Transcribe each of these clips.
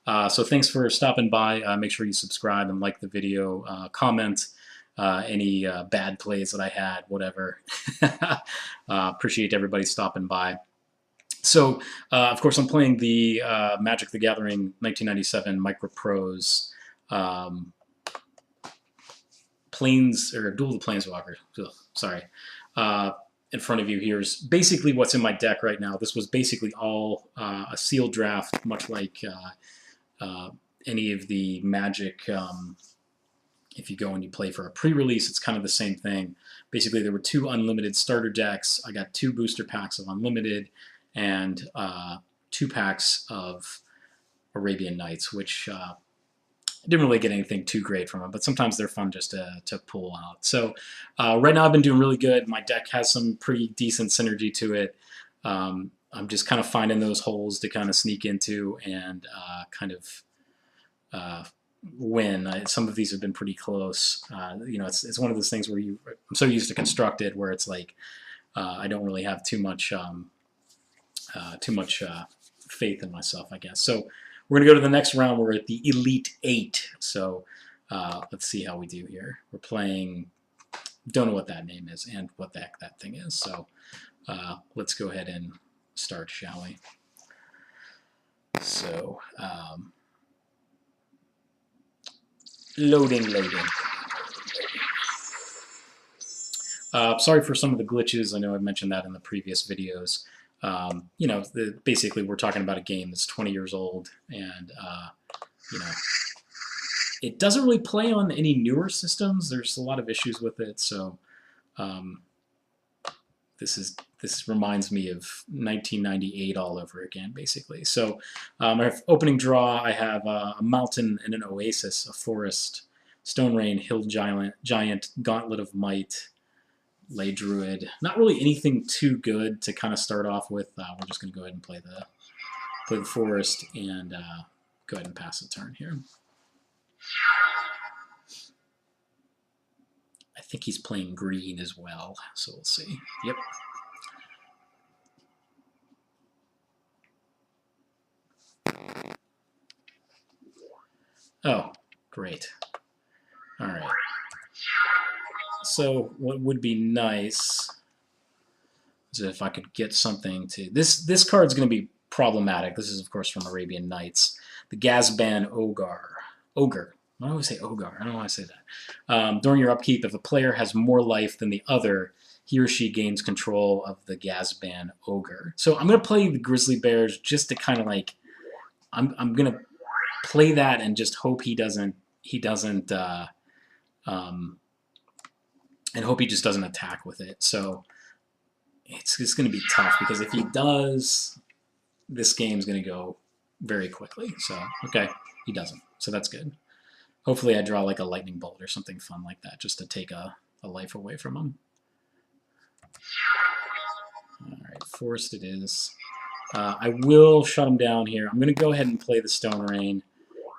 So thanks for stopping by. Make sure you subscribe and like the video. Comment any bad plays that I had, whatever. Appreciate everybody stopping by. So, of course, I'm playing the Magic the Gathering 1997 Micro Pros Duel of the Planeswalkers. Ugh, sorry. In front of you here is basically what's in my deck right now. This was basically all a sealed draft, much like any of the Magic. If you go and you play for a pre-release, it's kind of the same thing. Basically, there were 2 Unlimited starter decks. I got 2 booster packs of Unlimited and 2 packs of Arabian Nights, which I didn't really get anything too great from them, but sometimes they're fun just to pull out. So right now I've been doing really good. My deck has some pretty decent synergy to it. I'm just kind of finding those holes to kind of sneak into and kind of win. Some of these have been pretty close. It's one of those things where I'm so used to Constructed where it's like I don't really have too much faith in myself, I guess. So we're going to go to the next round. We're at the Elite 8. So let's see how we do here. We're playing, don't know what that name is and what the heck that thing is. So let's go ahead and start, shall we? So loading. Sorry for some of the glitches. I know I've mentioned that in the previous videos. Basically we're talking about a game that's 20 years old, and it doesn't really play on any newer systems. There's a lot of issues with it, so this reminds me of 1998 all over again, basically. So I have opening draw. I have a mountain and an oasis, a forest, stone rain, hill giant, gauntlet of might, lay druid. Not really anything too good to kind of start off with. We're just going to go ahead and play the forest and go ahead and pass the turn here. I think he's playing green as well, so we'll see. Yep. Oh, great. All right. So what would be nice is if I could get something to... This card's going to be problematic. This is, of course, from Arabian Nights. The Gazban Ogre. Why do I always say Ogar? I don't know why I say that. During your upkeep, if a player has more life than the other, he or she gains control of the Gazban Ogre. So I'm going to play the Grizzly Bears just to kind of like... I'm going to play that and just hope he doesn't and hope he just doesn't attack with it. So it's going to be tough, because if he does, this game's going to go very quickly. So, okay, he doesn't. So that's good. Hopefully I draw like a lightning bolt or something fun like that, just to take a life away from him. All right, forced it is. I will shut him down here. I'm going to go ahead and play the Stone Rain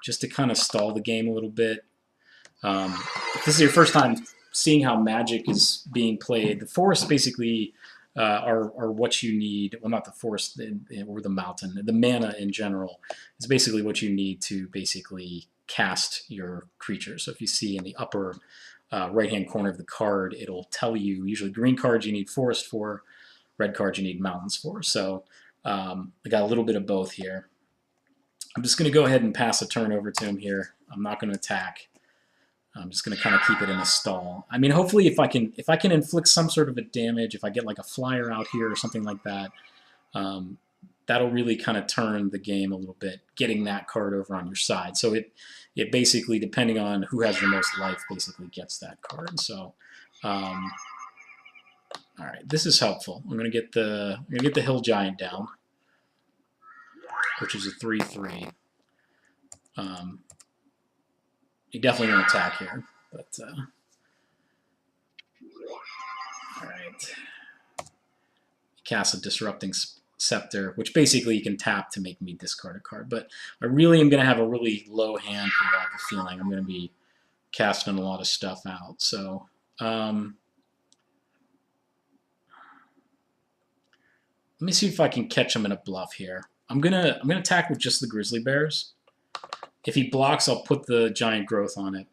just to kind of stall the game a little bit. If this is your first time seeing how Magic is being played, the forests basically are what you need. Well, not the forest or the mountain. The mana in general is basically what you need to basically cast your creatures. So if you see in the upper right-hand corner of the card, it'll tell you, usually green cards you need forest for, red cards you need mountains for. So I got a little bit of both here. I'm just going to go ahead and pass a turn over to him here. I'm not going to attack. I'm just going to kind of keep it in a stall. I mean, hopefully if I can inflict some sort of a damage, if I get like a flyer out here or something like that, that'll really kind of turn the game a little bit, getting that card over on your side. So it basically, depending on who has the most life, basically gets that card. So, all right, this is helpful. I'm going to get the Hill Giant down, which is a 3/3. You definitely want to attack here, but all right. Cast a Disrupting Scepter, which basically you can tap to make me discard a card. But I really am going to have a really low hand here. I have a feeling I'm going to be casting a lot of stuff out. So let me see if I can catch him in a bluff here. I'm gonna attack with just the Grizzly Bears. If he blocks, I'll put the giant growth on it.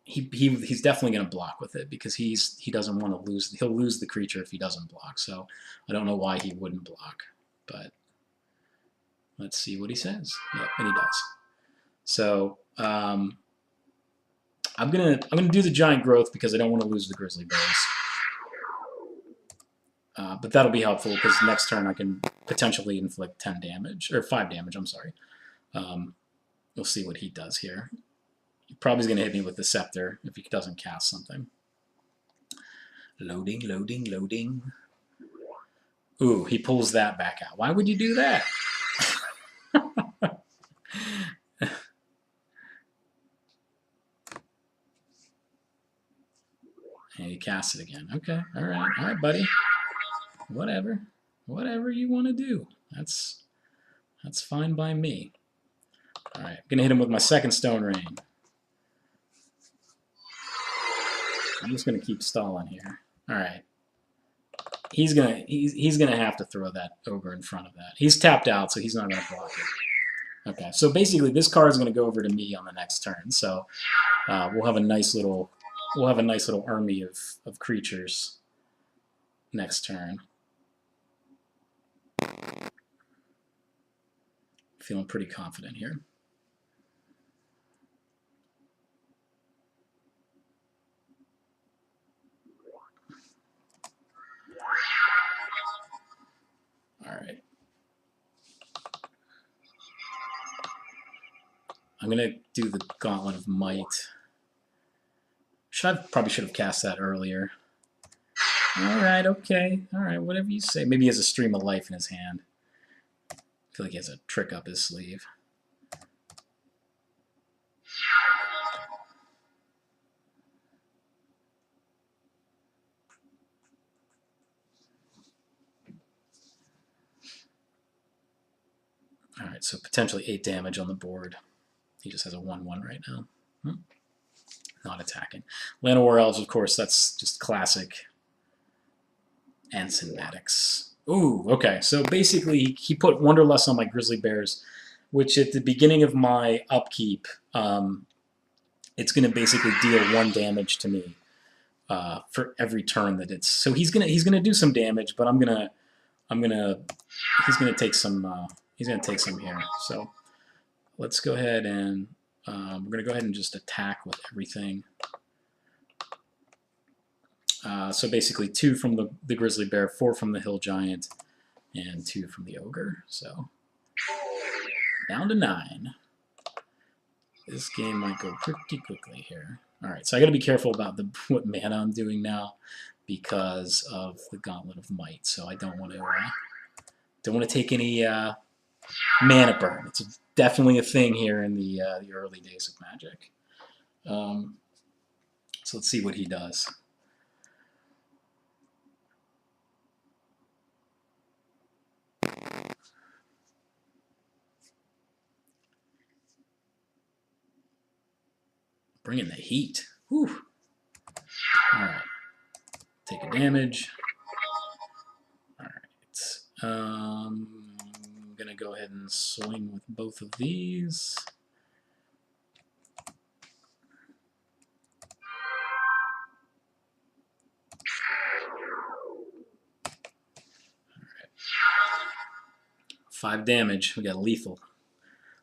He's definitely going to block with it because he doesn't want to lose. He'll lose the creature if he doesn't block. So I don't know why he wouldn't block, but let's see what he says. Yeah, and he does. So I'm gonna do the giant growth because I don't want to lose the grizzly bears. But that'll be helpful because next turn I can potentially inflict 10 damage or 5 damage. I'm sorry. We'll see what he does here. He probably is going to hit me with the scepter if he doesn't cast something. Loading, loading, loading. Ooh, he pulls that back out. Why would you do that? And he casts it again. Okay, all right, buddy. Whatever you want to do. That's fine by me. All right, I'm gonna hit him with my second Stone Rain. I'm just gonna keep stalling here. All right. He's gonna have to throw that ogre in front of that. He's tapped out, so he's not gonna block it. Okay, so basically this card is gonna go over to me on the next turn. So we'll have a nice little army of creatures next turn. Feeling pretty confident here. All right. I'm gonna do the Gauntlet of Might. Probably should have cast that earlier. All right, okay, all right, whatever you say. Maybe he has a Stream of Life in his hand. I feel like he has a trick up his sleeve. All right, so potentially 8 damage on the board. He just has a 1/1 right now. Not attacking. Llanowar Elves, of course, that's just classic. And Cinematics. Ooh, okay. So basically, he put Wanderlust on my Grizzly Bears, which at the beginning of my upkeep, it's going to basically deal 1 damage to me for every turn that it's. So he's gonna do some damage, but he's gonna take some. He's gonna take some here. So let's go ahead and we're gonna go ahead and just attack with everything. So basically 2 from the Grizzly Bear, 4 from the Hill Giant, and 2 from the Ogre. So down to 9. This game might go pretty quickly here. All right, so I got to be careful about what mana I'm doing now because of the Gauntlet of Might. So I don't want to take any mana burn. It's definitely a thing here in the early days of Magic. So let's see what he does. Bringing the heat. Whew. All right. Take a damage. All right. I'm going to go ahead and swing with both of these. All right. 5 damage. We got lethal.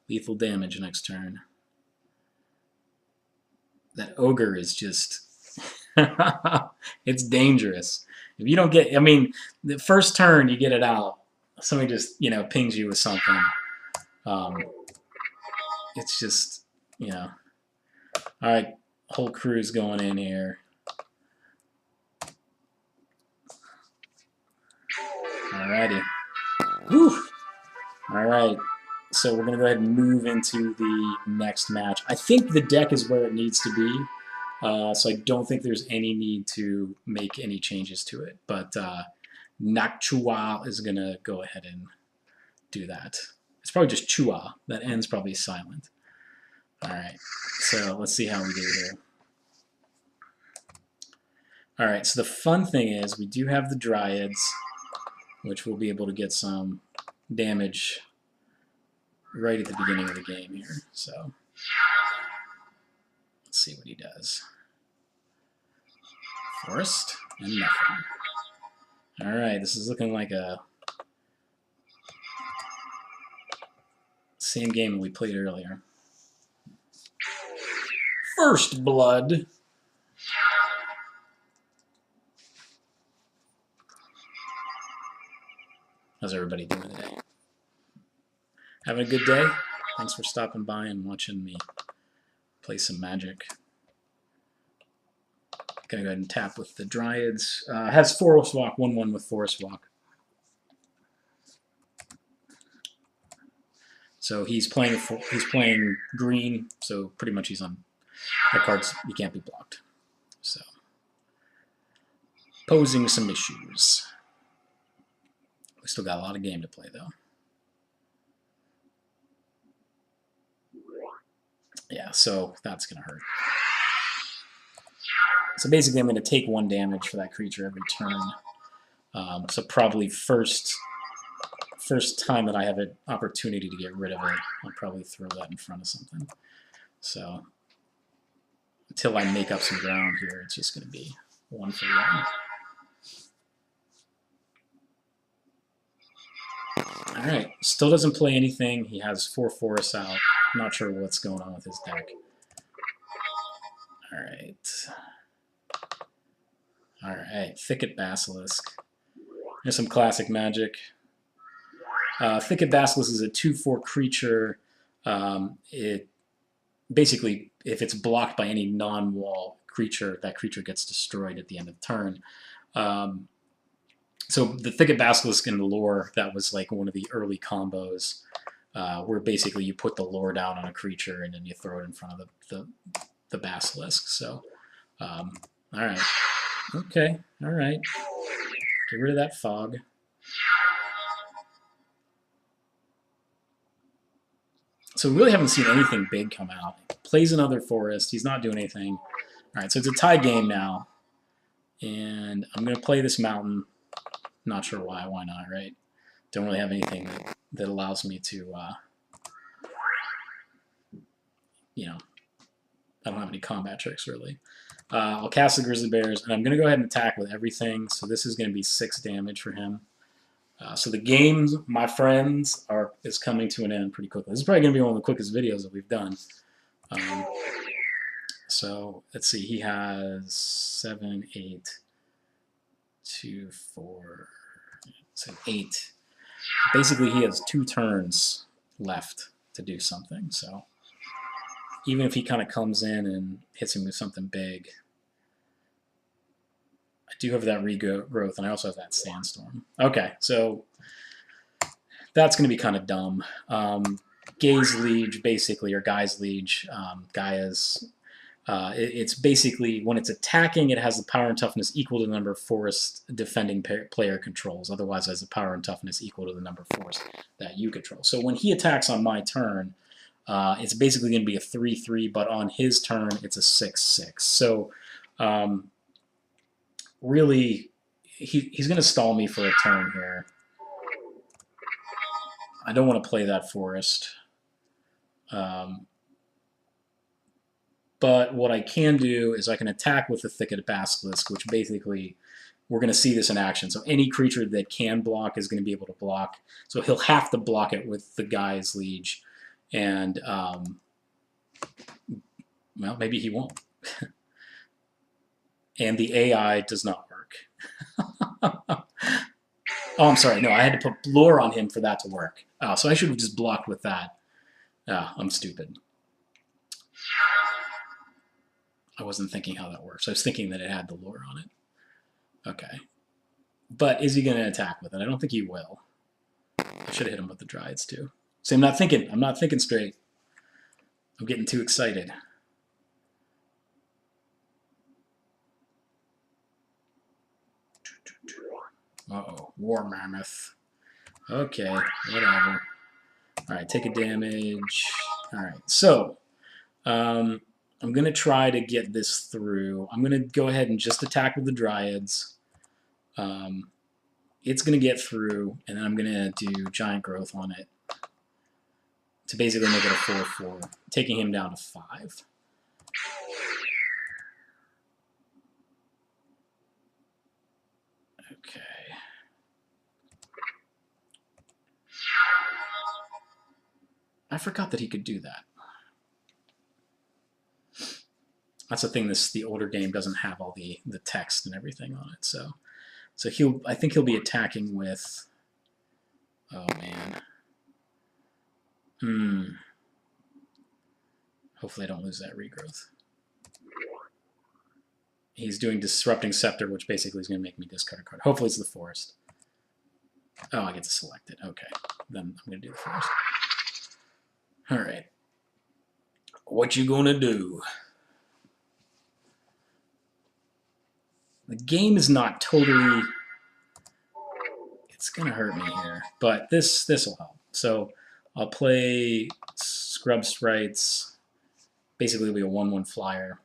Lethal damage next turn. That Ogre is just, it's dangerous. If you don't get, I mean, the first turn you get it out, somebody just, pings you with something. It's just, All right, whole crew's going in here. Alrighty. Whew. All right. So we're going to go ahead and move into the next match. I think the deck is where it needs to be, so I don't think there's any need to make any changes to it. But Nakchua is going to go ahead and do that. It's probably just Chua. That ends probably silent. All right, so let's see how we do here. All right, so the fun thing is we do have the Dryads, which we'll be able to get some damage right at the beginning of the game here. So let's see what he does. Forest and nothing. All right, this is looking like a same game we played earlier. First Blood. How's everybody doing today? Having a good day? Thanks for stopping by and watching me play some Magic. Gonna go ahead and tap with the Dryads. Has Forest Walk, 1/1 with Forest Walk. So he's playing green, so pretty much he's on that card's he can't be blocked. So posing some issues. We still got a lot of game to play though. Yeah, so that's gonna hurt. So basically I'm gonna take 1 damage for that creature every turn. So probably first time that I have an opportunity to get rid of it, I'll probably throw that in front of something. So until I make up some ground here, it's just going to be 1 for 1. Alright, still doesn't play anything. He has 4 forests out. I'm not sure what's going on with his deck. Alright, Thicket Basilisk. Here's some classic Magic. Thicket Basilisk is a 2/4 creature. It basically, if it's blocked by any non-wall creature, that creature gets destroyed at the end of the turn. So the Thicket Basilisk in the lore, that was like one of the early combos, where basically you put the lore down on a creature and then you throw it in front of the Basilisk. So, all right, okay, all right, get rid of that fog. So we really haven't seen anything big come out. Plays another forest. He's not doing anything. All right, so it's a tie game now. And I'm going to play this mountain. Not sure why. Why not, right? Don't really have anything that allows me to, you know, I don't have any combat tricks, really. I'll cast the Grizzly Bears, and I'm going to go ahead and attack with everything. So this is going to be 6 damage for him. So the game, my friends, is coming to an end pretty quickly. This is probably going to be one of the quickest videos that we've done. So let's see. He has 7, 8, 2, 4, 8. Basically, he has 2 turns left to do something. So even if he kind of comes in and hits him with something big, I do have that regrowth, and I also have that sandstorm. Okay, so that's going to be kind of dumb. Gaia's Liege, basically, or Gaia's Liege, Gaia's. It's basically, when it's attacking, it has the power and toughness equal to the number of forest defending player controls. Otherwise, it has the power and toughness equal to the number of forest that you control. So when he attacks on my turn, it's basically going to be a 3/3, but on his turn, it's a 6/6. So really, he's going to stall me for a turn here. I don't want to play that forest. But what I can do is I can attack with the Thicket Basilisk, which basically, we're going to see this in action. So any creature that can block is going to be able to block. So he'll have to block it with the Gaia's Liege. And, well, maybe he won't. And the AI does not work. Oh, I'm sorry. No, I had to put lore on him for that to work. So I should have just blocked with that. I'm stupid. I wasn't thinking how that works. I was thinking that it had the lore on it. Okay. But is he going to attack with it? I don't think he will. I should have hit him with the Dryads too. See, I'm not thinking straight. I'm getting too excited. Uh-oh, War Mammoth. Okay, whatever. Alright, take a damage. Alright, so I'm going to try to get this through. I'm going to go ahead and just attack with the Dryads. It's going to get through, and then I'm going to do Giant Growth on it. to basically make it a 4/4, taking him down to 5. Okay. I forgot that he could do that. That's the thing. The older game doesn't have all the text and everything on it. So I think he'll be attacking with. Oh man. Hopefully I don't lose that regrowth. He's doing Disrupting Scepter, which basically is going to make me discard a card. Hopefully it's the Forest. Oh, I get to select it. Okay, then I'm going to do the Forest. All right. What you going to do? The game is not totally... It's going to hurt me here, but this will help. So I'll play Scrub Sprites. Basically, it'll be a 1/1 flyer.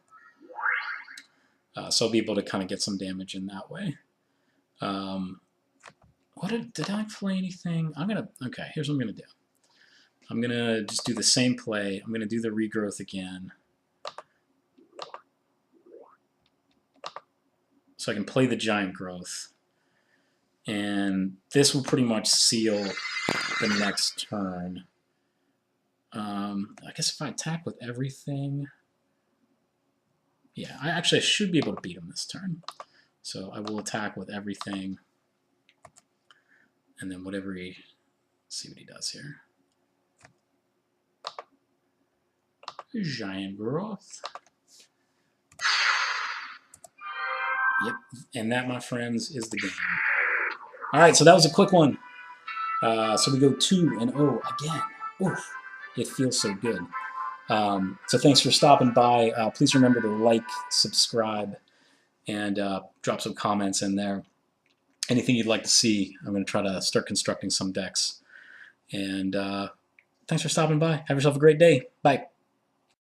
So I'll be able to kind of get some damage in that way. Did I play anything? Okay, here's what I'm going to do. I'm going to just do the same play. I'm going to do the regrowth again. So I can play the giant growth. And this will pretty much seal the next turn. I guess if I attack with everything... Yeah, I should be able to beat him this turn. So I will attack with everything. And then whatever he... Let's see what he does here. Giant growth. Yep, and that, my friends, is the game. All right, so that was a quick one. So we go 2-0 again. Oof, it feels so good. So thanks for stopping by. Please remember to like, subscribe, and drop some comments in there. Anything you'd like to see, I'm going to try to start constructing some decks. And thanks for stopping by. Have yourself a great day. Bye.